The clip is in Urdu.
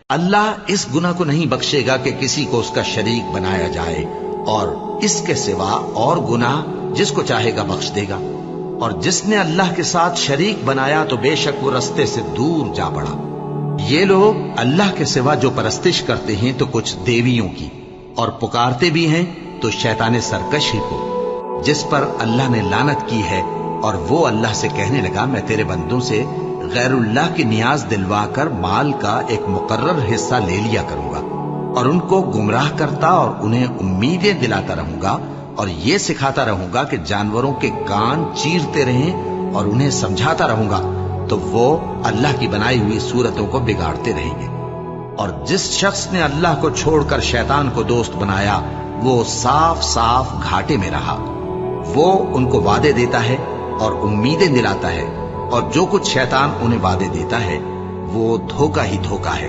اللہ اس گناہ کو نہیں بخشے گا کہ کسی کو اس کا شریک بنایا جائے، اور اس کے سوا اور گناہ جس کو چاہے گا بخش دے گا، اور جس نے اللہ کے ساتھ شریک بنایا تو بے شک وہ رستے سے دور جا پڑا۔ یہ لوگ اللہ کے سوا جو پرستش کرتے ہیں تو کچھ دیویوں کی، اور پکارتے بھی ہیں تو شیطان سرکش ہی کو، جس پر اللہ نے لعنت کی ہے، اور وہ اللہ سے کہنے لگا میں تیرے بندوں سے غیر اللہ کی نیاز دلوا کر مال کا ایک مقرر حصہ لے لیا کروں گا، اور ان کو گمراہ کرتا اور انہیں امیدیں دلاتا رہوں گا، اور یہ سکھاتا رہوں گا کہ جانوروں کے کان چیرتے رہیں، اور انہیں سمجھاتا رہوں گا تو وہ اللہ کی بنائی ہوئی صورتوں کو بگاڑتے رہیں گے۔ اور جس شخص نے اللہ کو چھوڑ کر شیطان کو دوست بنایا وہ صاف صاف گھاٹے میں رہا۔ وہ ان کو وعدے دیتا ہے اور امیدیں دلاتا ہے، اور جو کچھ شیطان انہیں وعدے دیتا ہے وہ دھوکہ ہی دھوکہ ہے۔